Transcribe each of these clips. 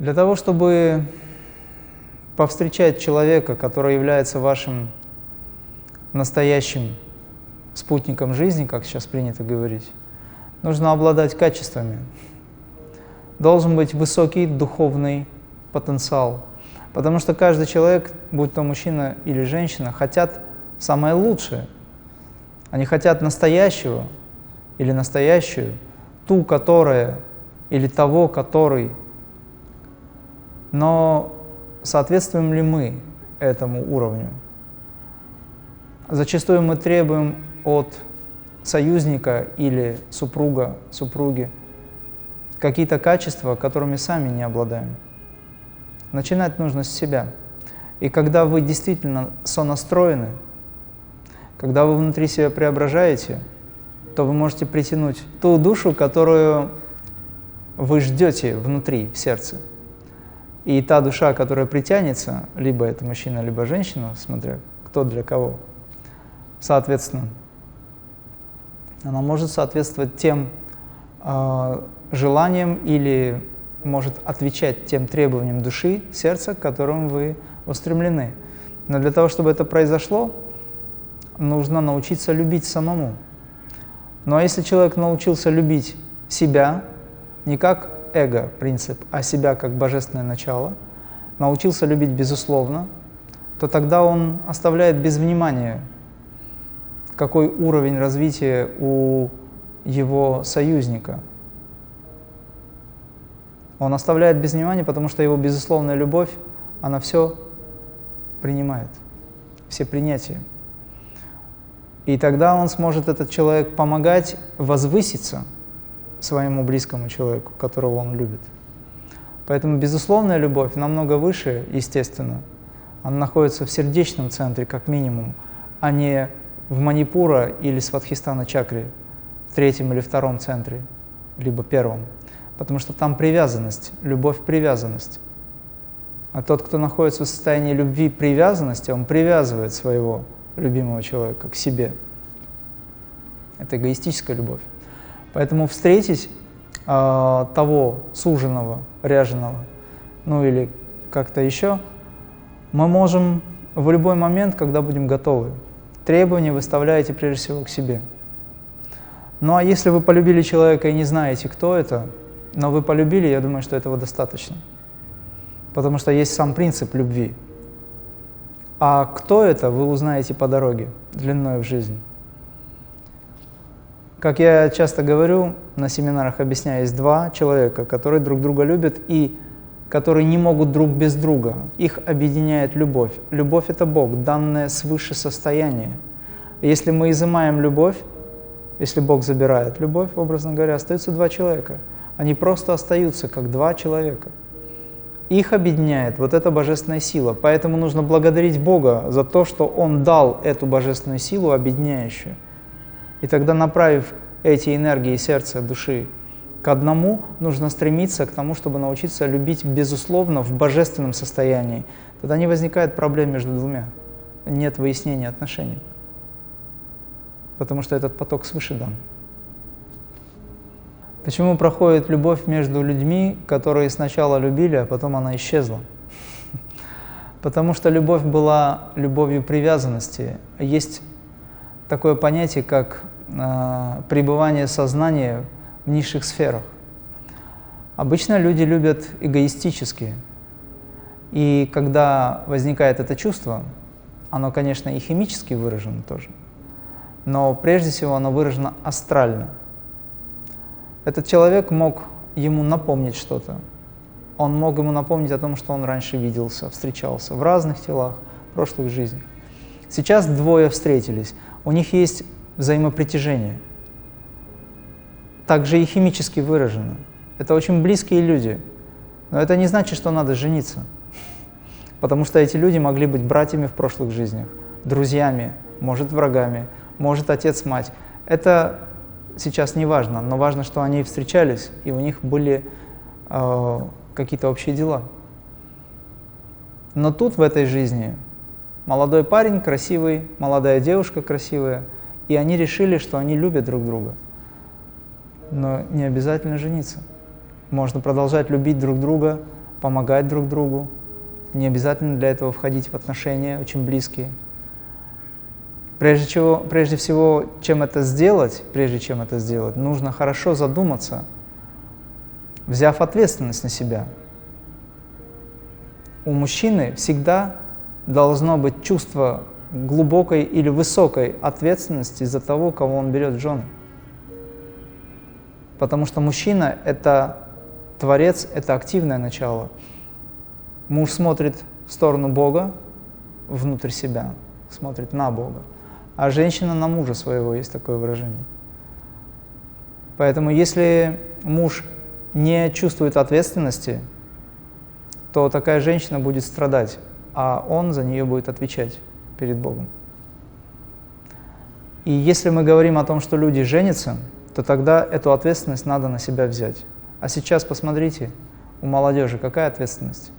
Для того, чтобы повстречать человека, который является вашим настоящим спутником жизни, как сейчас принято говорить, нужно обладать качествами. Должен быть высокий духовный потенциал. Потому что каждый человек, будь то мужчина или женщина, хотят самое лучшее. Они хотят настоящего или настоящую, ту, которая, или того, который. Но соответствуем ли мы этому уровню? Зачастую мы требуем от союзника или супруга, супруги какие-то качества, которыми сами не обладаем. Начинать нужно с себя. И когда вы действительно сонастроены, когда вы внутри себя преображаете, то вы можете притянуть ту душу, которую вы ждете внутри, в сердце. И та душа, которая притянется, либо это мужчина, либо женщина, смотря кто для кого, соответственно, она может соответствовать тем желаниям или может отвечать тем требованиям души, сердца, к которым вы устремлены. Но для того, чтобы это произошло, нужно научиться любить самому. Ну а если человек научился любить себя, не как эго-принцип, а себя как божественное начало, научился любить безусловно, то тогда он оставляет без внимания, какой уровень развития у его союзника. Он оставляет без внимания, потому что его безусловная любовь, она все принимает, все принятия. И тогда он сможет, этот человек, помогать возвыситься своему близкому человеку, которого он любит. Поэтому безусловная любовь намного выше, естественно. Она находится в сердечном центре, как минимум, а не в Манипура или Свадхистана чакре, в третьем или втором центре, либо первом. Потому что там привязанность, любовь-привязанность. А тот, кто находится в состоянии любви-привязанности, он привязывает своего любимого человека к себе. Это эгоистическая любовь. Поэтому встретить того суженого, ряженого, ну или как-то еще, мы можем в любой момент, когда будем готовы. Требования выставляете прежде всего к себе. Ну а если вы полюбили человека и не знаете, кто это, но вы полюбили, я думаю, что этого достаточно. Потому что есть сам принцип любви. А кто это, вы узнаете по дороге, длиной в жизнь. Как я часто говорю, на семинарах объясняю, есть два человека, которые друг друга любят и которые не могут друг без друга. Их объединяет любовь. Любовь – это Бог, данное свыше состояние. Если мы изымаем любовь, если Бог забирает любовь, образно говоря, остаются два человека. Они просто остаются как два человека. Их объединяет вот эта божественная сила. Поэтому нужно благодарить Бога за то, что Он дал эту божественную силу объединяющую. И тогда, направив эти энергии сердца, души к одному, нужно стремиться к тому, чтобы научиться любить безусловно в божественном состоянии. Тогда не возникает проблем между двумя. Нет выяснения отношений. Потому что этот поток свыше дан. Почему проходит любовь между людьми, которые сначала любили, а потом она исчезла? Потому что любовь была любовью привязанности. Есть такое понятие, как пребывание сознания в низших сферах. Обычно люди любят эгоистически. И когда возникает это чувство, оно, конечно, и химически выражено тоже, но прежде всего оно выражено астрально. Этот человек мог ему напомнить что-то. Он мог ему напомнить о том, что он раньше виделся, встречался в разных телах, в прошлых жизнях. Сейчас двое встретились, у них есть взаимопритяжение. Также и химически выражено. Это очень близкие люди. Но это не значит, что надо жениться. Потому что эти люди могли быть братьями в прошлых жизнях, друзьями, может, врагами, может, отец-мать. Это сейчас не важно, но важно, что они встречались, и у них были какие-то общие дела. Но тут, в этой жизни, молодой парень красивый, молодая девушка красивая, и они решили, что они любят друг друга. Но не обязательно жениться. Можно продолжать любить друг друга помогать друг другу. Не обязательно для этого входить в отношения очень близкие. Прежде всего, чем это сделать, нужно хорошо задуматься, взяв ответственность на себя. У мужчины всегда должно быть чувство глубокой или высокой ответственности за того, кого он берет в жены. Потому что мужчина – это творец, это активное начало. Муж смотрит в сторону Бога, внутрь себя, смотрит на Бога. А женщина на мужа своего, есть такое выражение. Поэтому если муж не чувствует ответственности, то такая женщина будет страдать, а он за нее будет отвечать перед Богом. И если мы говорим о том, что люди женятся, то тогда эту ответственность надо на себя взять. А сейчас посмотрите, у молодежи какая ответственность?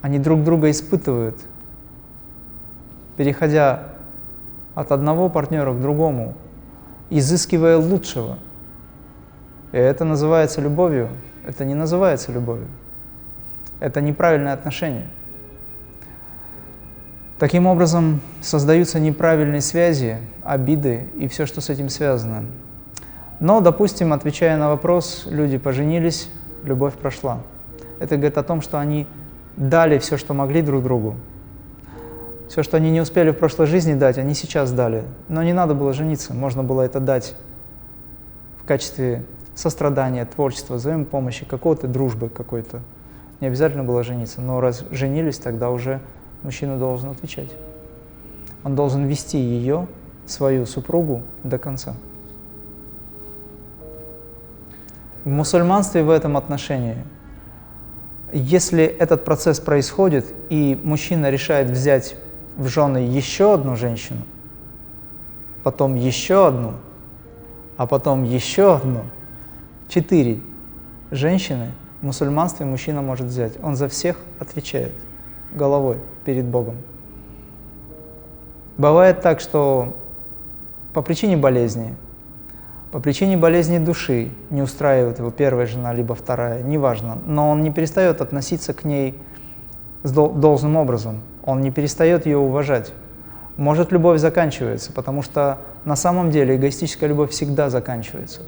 Они друг друга испытывают, переходя от одного партнера к другому, изыскивая лучшего. И это называется любовью. Это не называется любовью. Это неправильное отношение. Таким образом, создаются неправильные связи, обиды и все, что с этим связано. Но, допустим, отвечая на вопрос, люди поженились, любовь прошла. Это говорит о том, что они дали все, что могли друг другу. Все, что они не успели в прошлой жизни дать, они сейчас дали. Но не надо было жениться, можно было это дать в качестве сострадания, творчества, взаимопомощи, какого-то дружбы какой-то. Не обязательно было жениться, но раз женились, тогда уже мужчина должен отвечать. Он должен вести ее, свою супругу, до конца. В мусульманстве в этом отношении, если этот процесс происходит, и мужчина решает взять в жены еще одну женщину, потом еще одну, а потом еще одну, 4 женщины в мусульманстве мужчина может взять. Он за всех отвечает головой перед Богом. Бывает так, что по причине болезни души не устраивает его первая жена, либо вторая, неважно, но он не перестает относиться к ней должным образом, он не перестает ее уважать. Может, любовь заканчивается, потому что на самом деле эгоистическая любовь всегда заканчивается.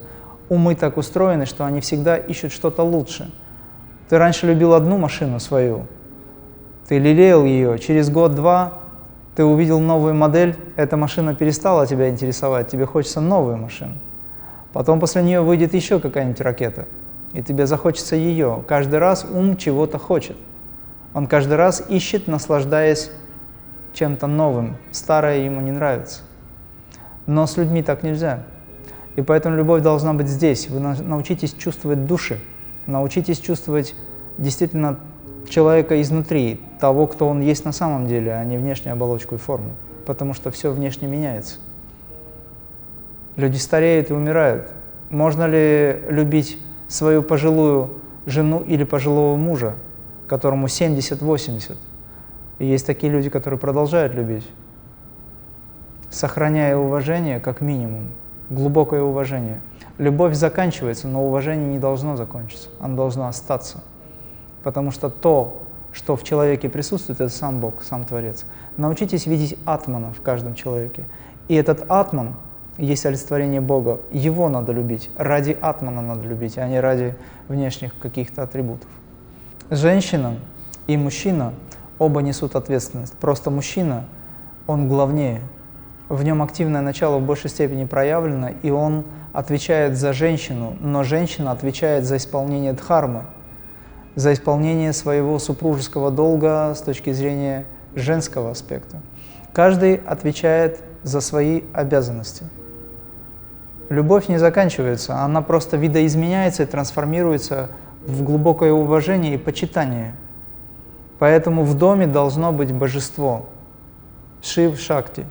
Умы так устроены, что они всегда ищут что-то лучше. Ты раньше любил одну машину свою, ты лелеял ее, через год-два ты увидел новую модель, эта машина перестала тебя интересовать, тебе хочется новую машину. Потом после нее выйдет еще какая-нибудь ракета, и тебе захочется ее. Каждый раз ум чего-то хочет. Он каждый раз ищет, наслаждаясь чем-то новым. Старое ему не нравится. Но с людьми так нельзя. И поэтому любовь должна быть здесь. Вы научитесь чувствовать души, научитесь чувствовать действительно человека изнутри, того, кто он есть на самом деле, а не внешнюю оболочку и форму. Потому что все внешне меняется. Люди стареют и умирают. Можно ли любить свою пожилую жену или пожилого мужа, которому 70-80? И есть такие люди, которые продолжают любить, сохраняя уважение как минимум, глубокое уважение. Любовь заканчивается, но уважение не должно закончиться, оно должно остаться. Потому что то, что в человеке присутствует, это сам Бог, сам Творец. Научитесь видеть атмана в каждом человеке. И этот атман есть олицетворение Бога. Его надо любить. Ради атмана надо любить, а не ради внешних каких-то атрибутов. Женщина и мужчина оба несут ответственность. Просто мужчина, он главнее. В нем активное начало в большей степени проявлено, и он отвечает за женщину, но женщина отвечает за исполнение дхармы, за исполнение своего супружеского долга с точки зрения женского аспекта. Каждый отвечает за свои обязанности. Любовь не заканчивается, она просто видоизменяется и трансформируется в глубокое уважение и почитание. Поэтому в доме должно быть божество, Шив Шакти,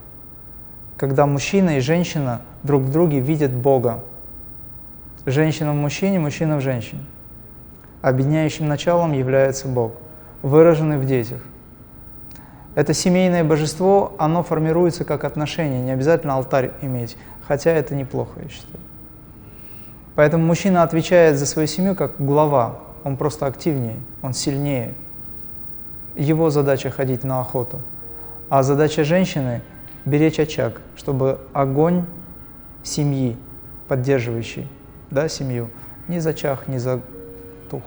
когда мужчина и женщина друг в друге видят Бога. Женщина в мужчине, мужчина в женщине. Объединяющим началом является Бог, выраженный в детях. Это семейное божество, оно формируется как отношение, не обязательно алтарь иметь, хотя это неплохо, я считаю. Поэтому мужчина отвечает за свою семью как глава, он просто активнее, он сильнее. Его задача ходить на охоту. А задача женщины – беречь очаг, чтобы огонь семьи, поддерживающий, да, семью, не зачах, не затух.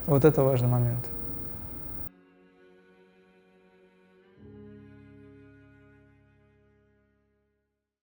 Вот это важный момент.